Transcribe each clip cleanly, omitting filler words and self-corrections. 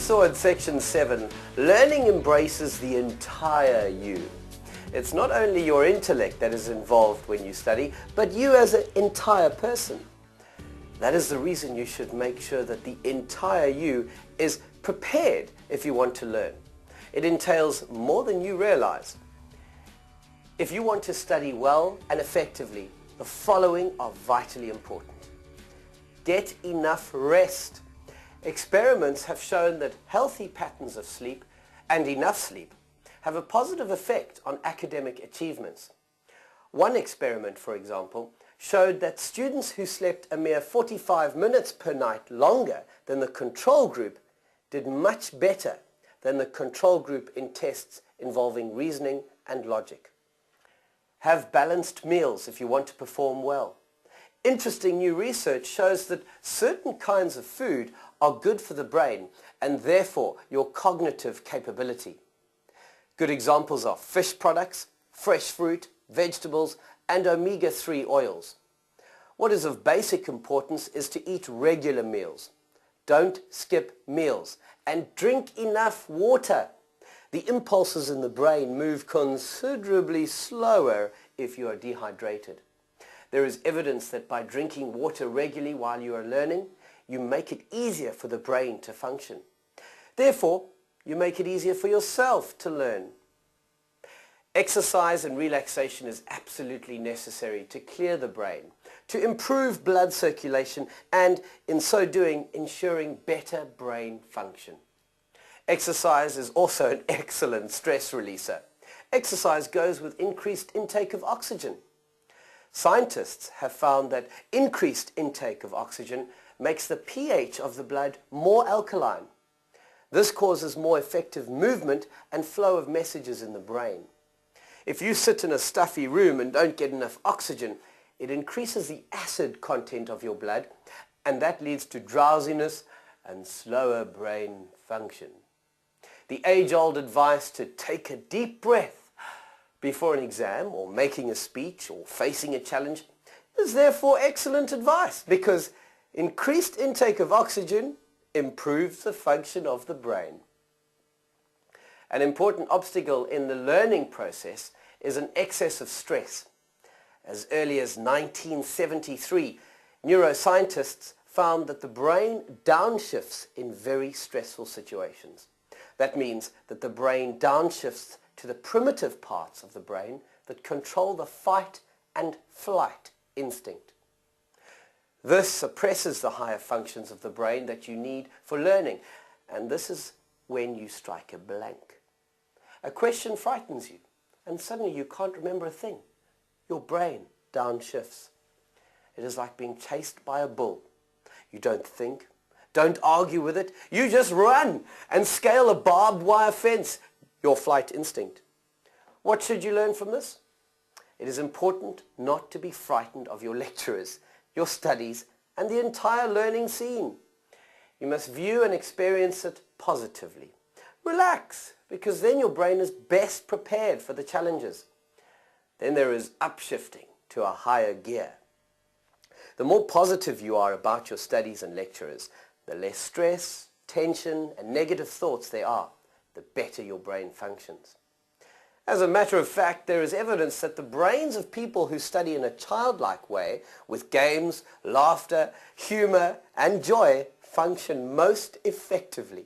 saw in section 7, learning embraces the entire you. It's not only your intellect that is involved when you study, but you as an entire person. That is the reason you should make sure that the entire you is prepared if you want to learn. It entails more than you realize. If you want to study well and effectively, the following are vitally important. Get enough rest. Experiments have shown that healthy patterns of sleep and enough sleep have a positive effect on academic achievements. One experiment, for example, showed that students who slept a mere 45 minutes per night longer than the control group did much better than the control group in tests involving reasoning and logic. Have balanced meals if you want to perform well. Interesting new research shows that certain kinds of food are good for the brain and therefore your cognitive capability. Good examples are fish products, fresh fruit, vegetables, and omega-3 oils. What is of basic importance is to eat regular meals. Don't skip meals and drink enough water. The impulses in the brain move considerably slower if you are dehydrated. There is evidence that by drinking water regularly while you are learning, you make it easier for the brain to function. Therefore, you make it easier for yourself to learn. Exercise and relaxation is absolutely necessary to clear the brain, to improve blood circulation, and in so doing, ensuring better brain function. Exercise is also an excellent stress releaser. Exercise goes with increased intake of oxygen. Scientists have found that increased intake of oxygen makes the pH of the blood more alkaline. This causes more effective movement and flow of messages in the brain. If you sit in a stuffy room and don't get enough oxygen, it increases the acid content of your blood, and that leads to drowsiness and slower brain function. The age-old advice to take a deep breath before an exam or making a speech or facing a challenge is therefore excellent advice, because increased intake of oxygen improves the function of the brain. An important obstacle in the learning process is an excess of stress. As early as 1973, neuroscientists found that the brain downshifts in very stressful situations. That means that the brain downshifts to the primitive parts of the brain that control the fight and flight instinct. This suppresses the higher functions of the brain that you need for learning, and this is when you strike a blank. A question frightens you, and suddenly you can't remember a thing. Your brain downshifts. It is like being chased by a bull. You don't think, don't argue with it, you just run and scale a barbed wire fence, your flight instinct. What should you learn from this? It is important not to be frightened of your lecturers, your studies, and the entire learning scene. You must view and experience it positively. Relax, because then your brain is best prepared for the challenges. Then there is upshifting to a higher gear. The more positive you are about your studies and lecturers, the less stress, tension, and negative thoughts there are, the better your brain functions. As a matter of fact, there is evidence that the brains of people who study in a childlike way, with games, laughter, humor, and joy, function most effectively.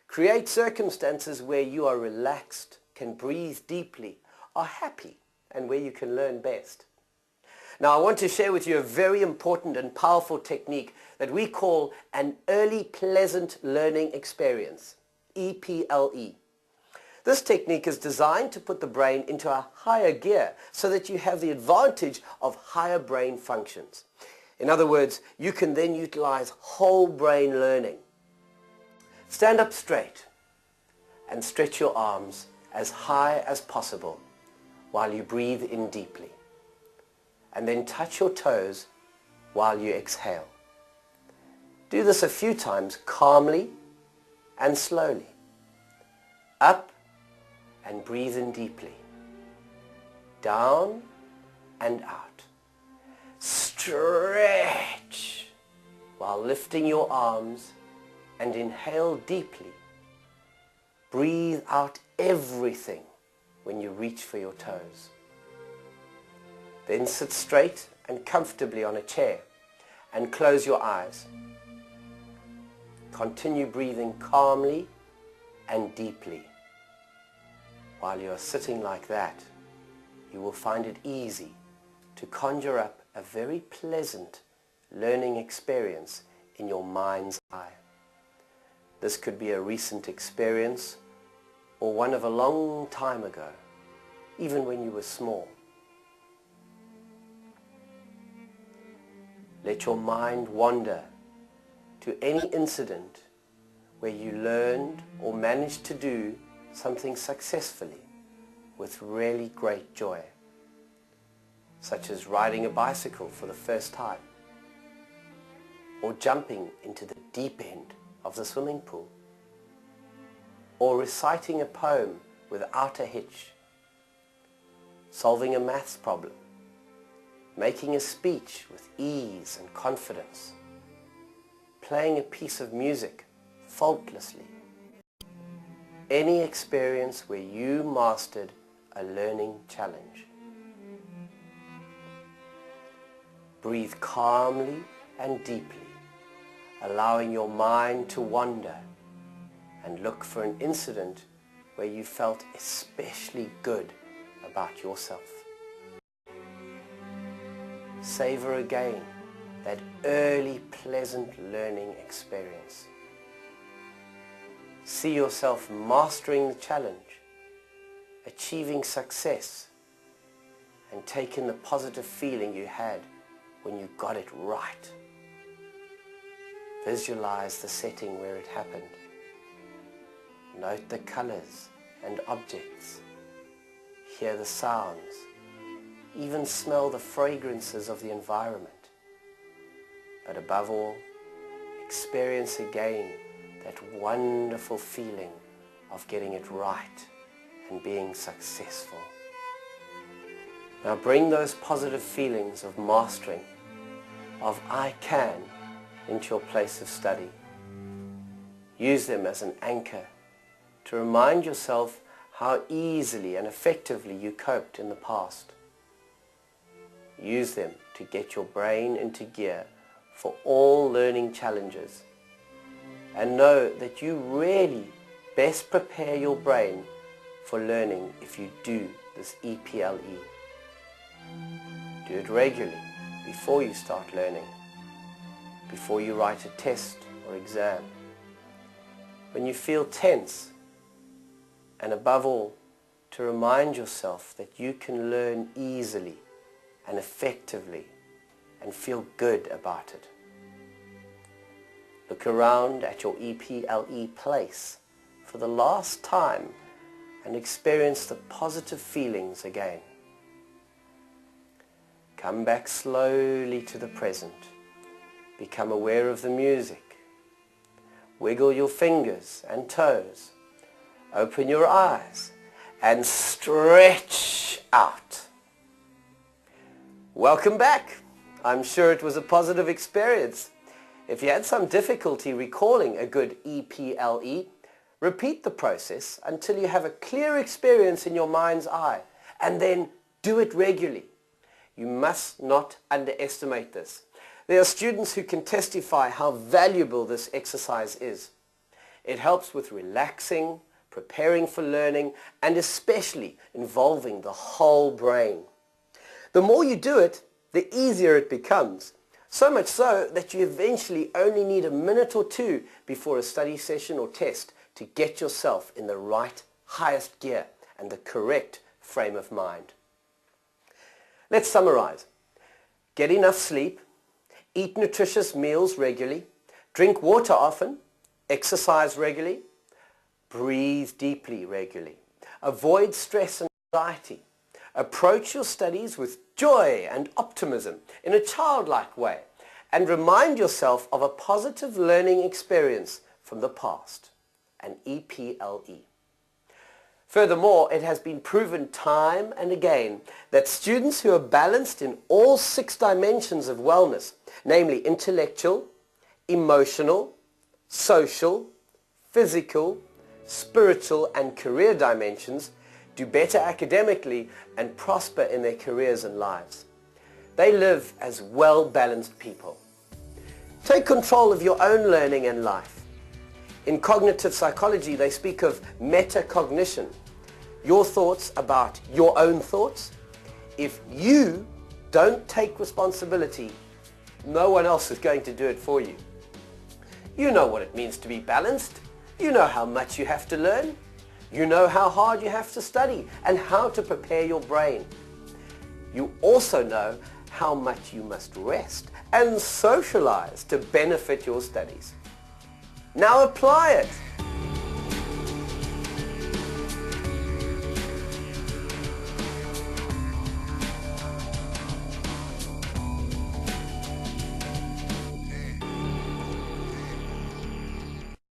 Create circumstances where you are relaxed, can breathe deeply, are happy, and where you can learn best. Now, I want to share with you a very important and powerful technique that we call an early pleasant learning experience, EPLE. This technique is designed to put the brain into a higher gear so that you have the advantage of higher brain functions. In other words, you can then utilize whole brain learning. Stand up straight and stretch your arms as high as possible while you breathe in deeply. And then touch your toes while you exhale. Do this a few times calmly and slowly. Up and breathe in deeply. Down and out. Stretch while lifting your arms and inhale deeply. Breathe out everything when you reach for your toes. Then sit straight and comfortably on a chair and close your eyes. Continue breathing calmly and deeply. While you are sitting like that, you will find it easy to conjure up a very pleasant learning experience in your mind's eye. This could be a recent experience or one of a long time ago, even when you were small. Let your mind wander to any incident where you learned or managed to do something successfully with really great joy, such as riding a bicycle for the first time, or jumping into the deep end of the swimming pool, or reciting a poem without a hitch, solving a maths problem, making a speech with ease and confidence, playing a piece of music faultlessly. Any experience where you mastered a learning challenge. Breathe calmly and deeply, allowing your mind to wander and look for an incident where you felt especially good about yourself. Savor again that early pleasant learning experience. See yourself mastering the challenge, achieving success, and take in the positive feeling you had when you got it right. Visualize the setting where it happened. Note the colors and objects. Hear the sounds. Even smell the fragrances of the environment. But above all, experience again that wonderful feeling of getting it right and being successful. Now bring those positive feelings of mastering, of I can, into your place of study. Use them as an anchor to remind yourself how easily and effectively you coped in the past. Use them to get your brain into gear for all learning challenges, and know that you really best prepare your brain for learning if you do this EPLE. Do it regularly before you start learning, before you write a test or exam, when you feel tense, and above all, to remind yourself that you can learn easily and effectively and feel good about it. Look around at your EPLE place for the last time and experience the positive feelings again. Come back slowly to the present. Become aware of the music. Wiggle your fingers and toes. Open your eyes and stretch out. Welcome back. I'm sure it was a positive experience. If you had some difficulty recalling a good EPLE, repeat the process until you have a clear experience in your mind's eye, and then do it regularly. You must not underestimate this. There are students who can testify how valuable this exercise is. It helps with relaxing, preparing for learning, and especially involving the whole brain. The more you do it, the easier it becomes. So much so that you eventually only need a minute or two before a study session or test to get yourself in the right, highest gear and the correct frame of mind. Let's summarize. Get enough sleep, eat nutritious meals regularly, drink water often, exercise regularly, breathe deeply regularly, avoid stress and anxiety, approach your studies with joy and optimism in a childlike way, and remind yourself of a positive learning experience from the past, an EPLE. Furthermore, it has been proven time and again that students who are balanced in all 6 dimensions of wellness, namely intellectual, emotional, social, physical, spiritual and career dimensions, do better academically and prosper in their careers and lives. They live as well-balanced people. Take control of your own learning and life. In cognitive psychology, they speak of metacognition, your thoughts about your own thoughts. If you don't take responsibility, no one else is going to do it for you. You know what it means to be balanced. You know how much you have to learn. You know how hard you have to study and how to prepare your brain. You also know how much you must rest and socialize to benefit your studies. Now apply it.